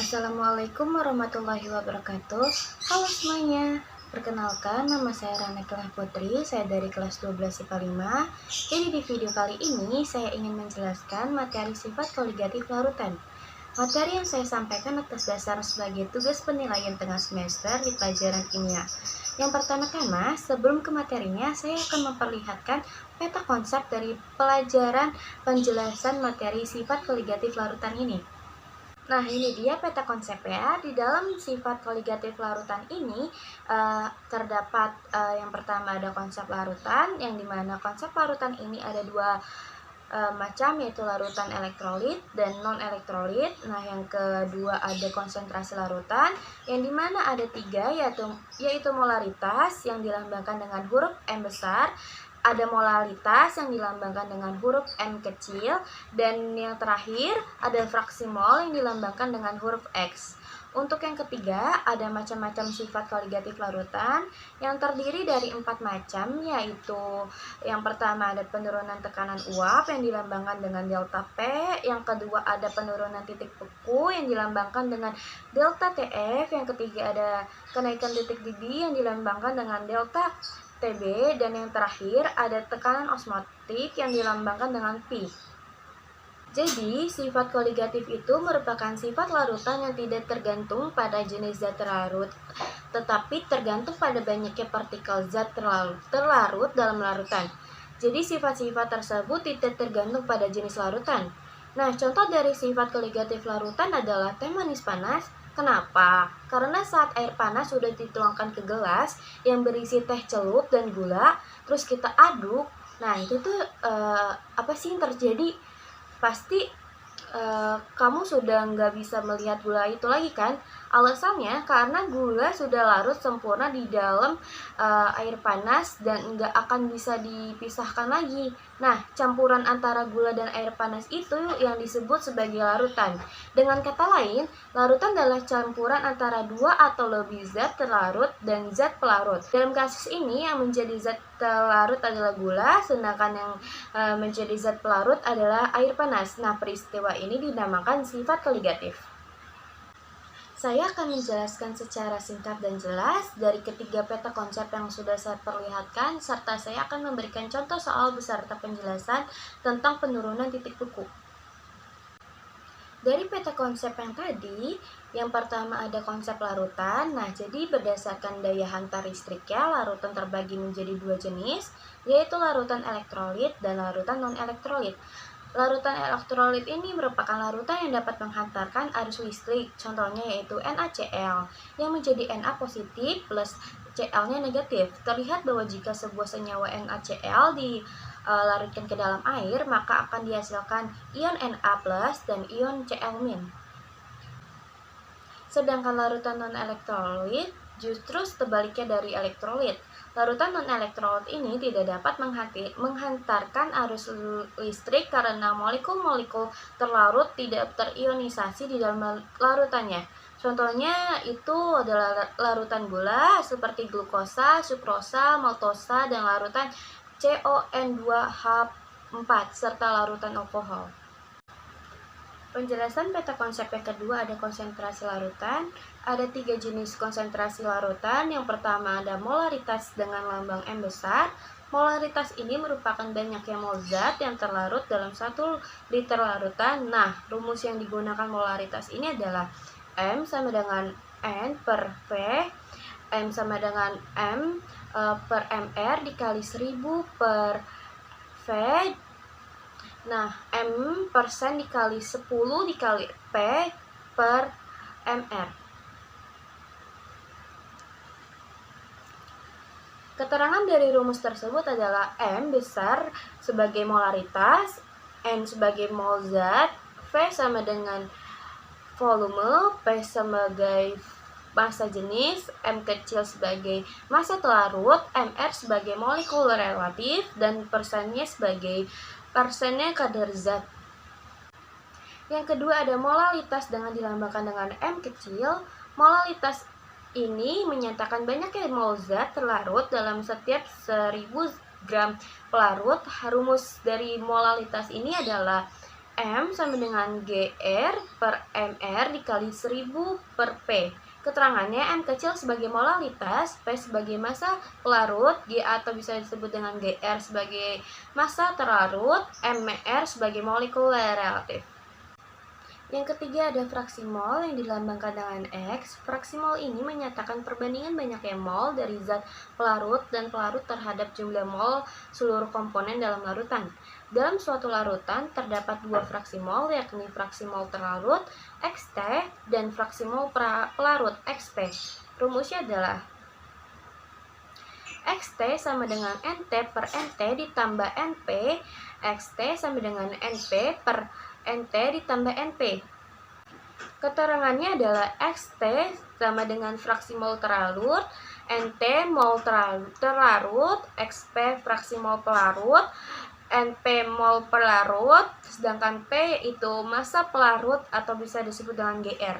Assalamualaikum warahmatullahi wabarakatuh. Halo semuanya. Perkenalkan, nama saya Raneklah Putri, saya dari kelas 12 IPA 5. Jadi di video kali ini saya ingin menjelaskan materi sifat koligatif larutan. Materi yang saya sampaikan atas dasar sebagai tugas penilaian tengah semester di pelajaran kimia. Yang pertama-tama, sebelum ke materinya, saya akan memperlihatkan peta konsep dari pelajaran penjelasan materi sifat koligatif larutan ini. Nah, ini dia peta konsepnya. Di dalam sifat koligatif larutan ini terdapat yang pertama ada konsep larutan, yang dimana konsep larutan ini ada dua macam, yaitu larutan elektrolit dan non elektrolit. Nah, yang kedua ada konsentrasi larutan, yang dimana ada tiga, yaitu molaritas yang dilambangkan dengan huruf M besar, ada molalitas yang dilambangkan dengan huruf M kecil, dan yang terakhir ada fraksi mol yang dilambangkan dengan huruf X. Untuk yang ketiga, ada macam-macam sifat koligatif larutan yang terdiri dari 4 macam, yaitu yang pertama ada penurunan tekanan uap yang dilambangkan dengan delta P, yang kedua ada penurunan titik beku yang dilambangkan dengan delta TF, yang ketiga ada kenaikan titik didih yang dilambangkan dengan delta TB, dan yang terakhir ada tekanan osmotik yang dilambangkan dengan P. Jadi, sifat koligatif itu merupakan sifat larutan yang tidak tergantung pada jenis zat terlarut, tetapi tergantung pada banyaknya partikel zat terlarut dalam larutan. Jadi, sifat-sifat tersebut tidak tergantung pada jenis larutan. Nah, contoh dari sifat koligatif larutan adalah teh manis panas. Kenapa? Karena saat air panas sudah dituangkan ke gelas yang berisi teh celup dan gula, terus kita aduk, nah itu tuh apa sih yang terjadi? Pasti kamu sudah nggak bisa melihat gula itu lagi kan? Alasannya karena gula sudah larut sempurna di dalam air panas dan nggak akan bisa dipisahkan lagi. Nah, campuran antara gula dan air panas itu yang disebut sebagai larutan. Dengan kata lain, larutan adalah campuran antara dua atau lebih zat terlarut dan zat pelarut. Dalam kasus ini yang menjadi zat terlarut adalah gula, sedangkan yang menjadi zat pelarut adalah air panas. Nah, peristiwa ini dinamakan sifat koligatif. Saya akan menjelaskan secara singkat dan jelas dari ketiga peta konsep yang sudah saya perlihatkan, serta saya akan memberikan contoh soal beserta penjelasan tentang penurunan titik beku. Dari peta konsep yang tadi, yang pertama ada konsep larutan. Nah, jadi berdasarkan daya hantar listriknya, larutan terbagi menjadi dua jenis, yaitu larutan elektrolit dan larutan non-elektrolit. Larutan elektrolit ini merupakan larutan yang dapat menghantarkan arus listrik, contohnya yaitu NaCl, yang menjadi Na positif plus Cl-nya negatif. Terlihat bahwa jika sebuah senyawa NaCl dilarutkan ke dalam air, maka akan dihasilkan ion Na plus dan ion Cl-. Sedangkan larutan non-elektrolit justru sebaliknya dari elektrolit. Larutan non-elektrolit ini tidak dapat menghantarkan arus listrik karena molekul-molekul terlarut tidak terionisasi di dalam larutannya. Contohnya itu adalah larutan gula seperti glukosa, sukrosa, maltosa, dan larutan CON2H4 serta larutan alkohol. Penjelasan peta konsep yang kedua ada konsentrasi larutan. Ada tiga jenis konsentrasi larutan. Yang pertama ada molaritas dengan lambang M besar. Molaritas ini merupakan banyaknya mol zat yang terlarut dalam 1 liter larutan. Nah, rumus yang digunakan molaritas ini adalah M sama dengan N per V, M sama dengan M per MR dikali 1000 per V. Nah, M persen dikali 10 dikali P per MR. Keterangan dari rumus tersebut adalah M besar sebagai molaritas, N sebagai mol zat, V sama dengan volume, P sebagai massa jenis, M kecil sebagai massa telarut, MR sebagai molekul relatif, dan persennya kadar zat. Yang kedua ada molalitas dengan dilambangkan dengan M kecil. Molalitas ini menyatakan banyaknya mol zat terlarut dalam setiap 1000 gram pelarut. Rumus dari molalitas ini adalah M sama dengan GR per MR dikali 1000 per P. Keterangannya M kecil sebagai molalitas, P sebagai massa pelarut, G atau bisa disebut dengan GR sebagai massa terlarut, MR sebagai molekul relatif. Yang ketiga ada fraksi mol yang dilambangkan dengan X. Fraksi mol ini menyatakan perbandingan banyaknya mol dari zat pelarut dan pelarut terhadap jumlah mol seluruh komponen dalam larutan. Dalam suatu larutan terdapat dua fraksi mol, yakni fraksi mol terlarut XT dan fraksi mol pelarut XP. Rumusnya adalah XT sama dengan NT per NT ditambah NP, XT sama dengan NP per NT ditambah NP. Keterangannya adalah XT sama dengan fraksi mol terlarut, NT mol terlarut, XP fraksi mol pelarut, NP mol pelarut, sedangkan P yaitu massa pelarut atau bisa disebut dengan GR.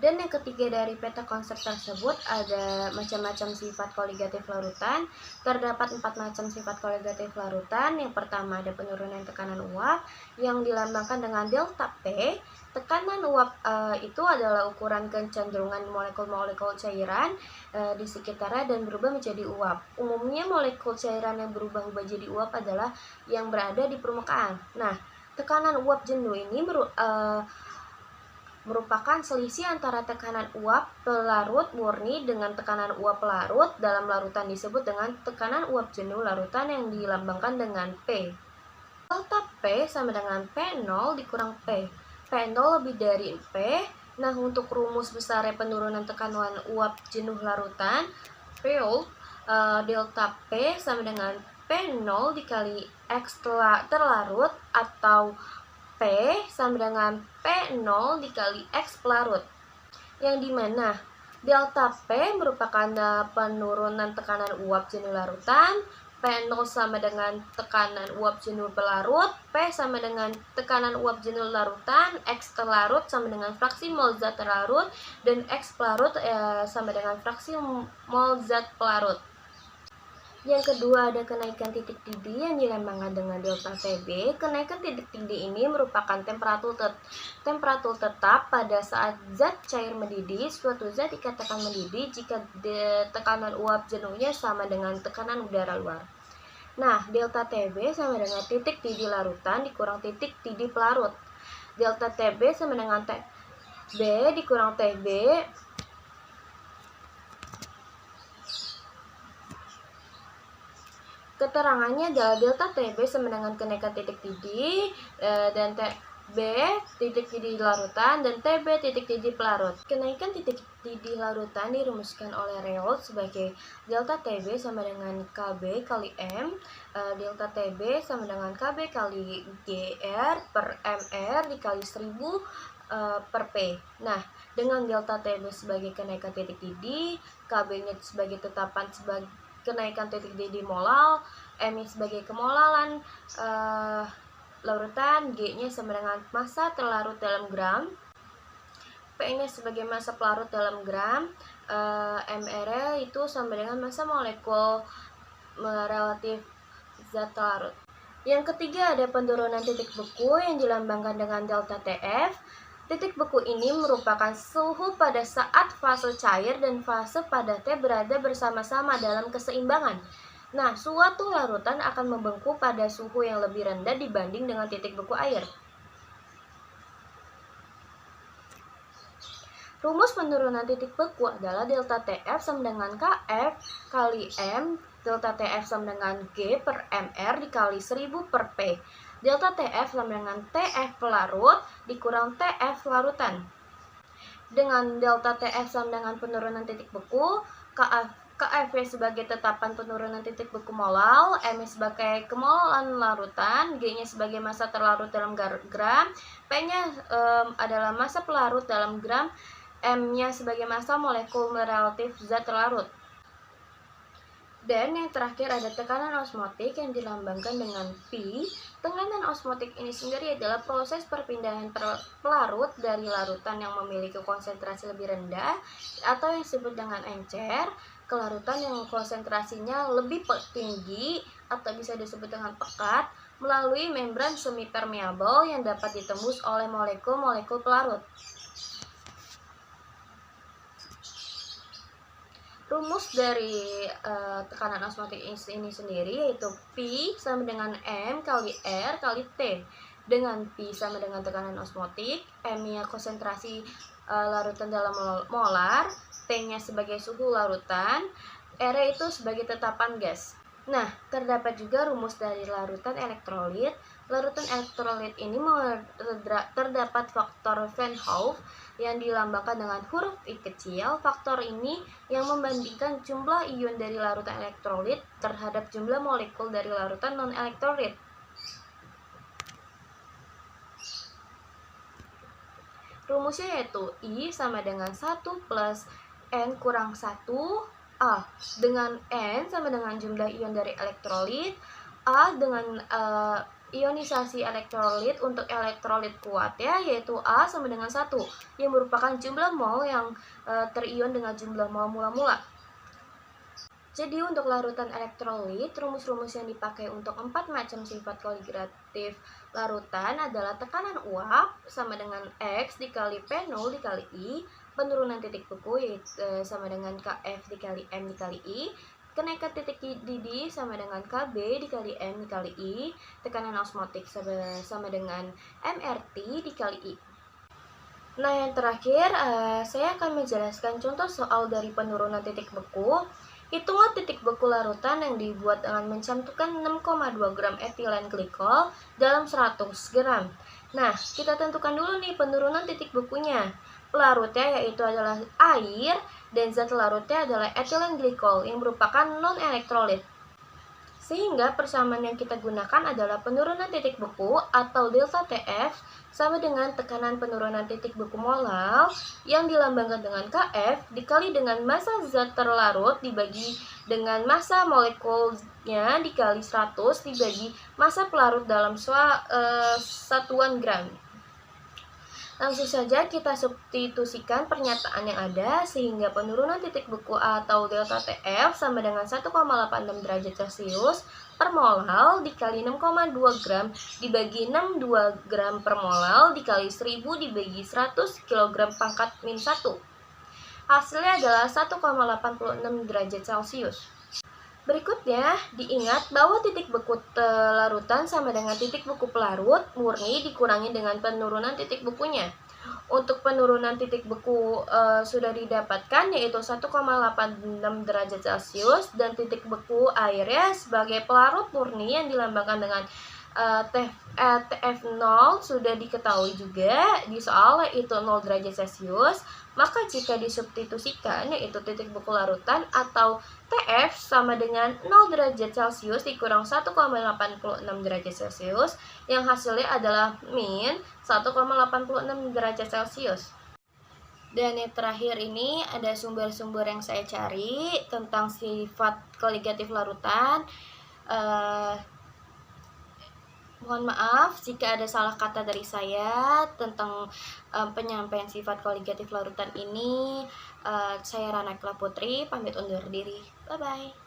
Dan yang ketiga dari peta konsep tersebut ada macam-macam sifat koligatif larutan. Terdapat 4 macam sifat koligatif larutan. Yang pertama ada penurunan tekanan uap yang dilambangkan dengan delta P. Tekanan uap itu adalah ukuran kecenderungan molekul-molekul cairan di sekitarnya dan berubah menjadi uap. Umumnya molekul cairan yang berubah-ubah jadi uap adalah yang berada di permukaan. Nah, tekanan uap jenuh ini merupakan selisih antara tekanan uap pelarut murni dengan tekanan uap pelarut dalam larutan disebut dengan tekanan uap jenuh larutan yang dilambangkan dengan P. Delta P sama dengan P0 dikurang P. P0 lebih dari P. Nah, untuk rumus besarnya penurunan tekanan uap jenuh larutan, delta P sama dengan P0 dikali X terlarut atau P sama dengan P0 dikali X pelarut, yang dimana delta P merupakan penurunan tekanan uap jenuh larutan, P0 sama dengan tekanan uap jenuh pelarut, P sama dengan tekanan uap jenuh larutan, X terlarut sama dengan fraksi mol zat terlarut, dan X pelarut sama dengan fraksi mol zat pelarut. Yang kedua ada kenaikan titik didih yang dilambangkan dengan delta TB. Kenaikan titik didih ini merupakan temperatur tetap pada saat zat cair mendidih. Suatu zat dikatakan mendidih jika tekanan uap jenuhnya sama dengan tekanan udara luar. Nah, delta TB sama dengan titik didih larutan dikurang titik didih pelarut. Delta TB sama dengan TB dikurang TB. Keterangannya adalah delta TB sama dengan kenaikan titik didih dan TB titik didih larutan dan TB titik didih pelarut. Kenaikan titik didih larutan dirumuskan oleh Reynolds sebagai delta TB sama dengan KB kali M, delta TB sama dengan KB kali GR per MR dikali 1000 per P. Nah, dengan delta TB sebagai kenaikan titik didih, KB-nya sebagai tetapan sebagai kenaikan titik didih molal, M sebagai kemolalan larutan, G-nya sama dengan massa terlarut dalam gram, P-nya sebagai massa pelarut dalam gram, MR itu sama dengan massa molekul relatif zat terlarut. Yang ketiga ada penurunan titik beku yang dilambangkan dengan delta TF. Titik beku ini merupakan suhu pada saat fase cair dan fase padat berada bersama-sama dalam keseimbangan. Nah, suatu larutan akan membengku pada suhu yang lebih rendah dibanding dengan titik beku air. Rumus penurunan titik beku adalah delta TF sama dengan KF kali M, delta TF sama dengan G per MR dikali 1000 per P. Delta TF sama dengan TF pelarut dikurang TF larutan. Dengan delta TF sama dengan penurunan titik beku, KF sebagai tetapan penurunan titik beku molal, M sebagai kemolalan larutan, G-nya sebagai massa terlarut dalam gram, P-nya adalah massa pelarut dalam gram, M-nya sebagai massa molekul relatif zat terlarut. Dan yang terakhir ada tekanan osmotik yang dilambangkan dengan P. Tekanan osmotik ini sendiri adalah proses perpindahan pelarut dari larutan yang memiliki konsentrasi lebih rendah atau yang disebut dengan encer ke larutan yang konsentrasinya lebih tinggi atau bisa disebut dengan pekat. melalui membran semi-permeabel yang dapat ditembus oleh molekul-molekul pelarut. Rumus dari tekanan osmotik ini sendiri yaitu P sama dengan M kali R kali T. Dengan P sama dengan tekanan osmotik, M-nya konsentrasi larutan dalam molar, T-nya sebagai suhu larutan, R itu sebagai tetapan gas. Nah, terdapat juga rumus dari larutan elektrolit. Larutan elektrolit ini terdapat faktor Van Hoff yang dilambangkan dengan huruf I kecil. Faktor ini yang membandingkan jumlah ion dari larutan elektrolit terhadap jumlah molekul dari larutan non-elektrolit. Rumusnya yaitu I sama dengan 1 plus N kurang 1 A dengan N sama dengan jumlah ion dari elektrolit, A dengan ionisasi elektrolit untuk elektrolit kuat ya, yaitu A sama dengan 1 yang merupakan jumlah mol yang terion dengan jumlah mol mula-mula. Jadi untuk larutan elektrolit, rumus-rumus yang dipakai untuk 4 macam sifat koligatif larutan adalah tekanan uap sama dengan X dikali P0 dikali I, penurunan titik beku yaitu sama dengan Kf dikali M dikali I, kenaikan titik didih sama dengan Kb dikali M dikali I, tekanan osmotik sama dengan MRT dikali I. Nah, yang terakhir, saya akan menjelaskan contoh soal dari penurunan titik beku. Hitunglah titik beku larutan yang dibuat dengan mencantumkan 6,2 gram etilen glikol dalam 100 gram. Nah, kita tentukan dulu nih penurunan titik bekunya. Pelarutnya yaitu adalah air dan zat larutnya adalah etilen glikol yang merupakan non-elektrolit. Sehingga persamaan yang kita gunakan adalah penurunan titik beku atau delta TF sama dengan tekanan penurunan titik beku molal yang dilambangkan dengan Kf dikali dengan massa zat terlarut dibagi dengan massa molekulnya dikali 100 dibagi massa pelarut dalam satuan gram. Langsung saja kita substitusikan pernyataan yang ada sehingga penurunan titik beku atau delta TF sama dengan 1,86 derajat Celcius per molal dikali 6,2 gram dibagi 62 gram per molal dikali 1000 dibagi 100 kg pangkat min 1. Hasilnya adalah 1,86 derajat Celcius. Berikutnya, diingat bahwa titik beku larutan sama dengan titik beku pelarut murni dikurangi dengan penurunan titik bekunya. Untuk penurunan titik beku sudah didapatkan yaitu 1,86 derajat Celcius dan titik beku airnya sebagai pelarut murni yang dilambangkan dengan TF0 sudah diketahui juga di soal yaitu 0 derajat Celcius. Maka jika disubstitusikan yaitu titik beku larutan atau TF sama dengan 0 derajat Celcius dikurang 1,86 derajat Celcius yang hasilnya adalah min 1,86 derajat Celcius. Dan yang terakhir ini ada sumber-sumber yang saya cari tentang sifat koligatif larutan. Mohon maaf jika ada salah kata dari saya tentang penyampaian sifat koligatif larutan ini. Saya Rana Putri, pamit undur diri. Bye-bye.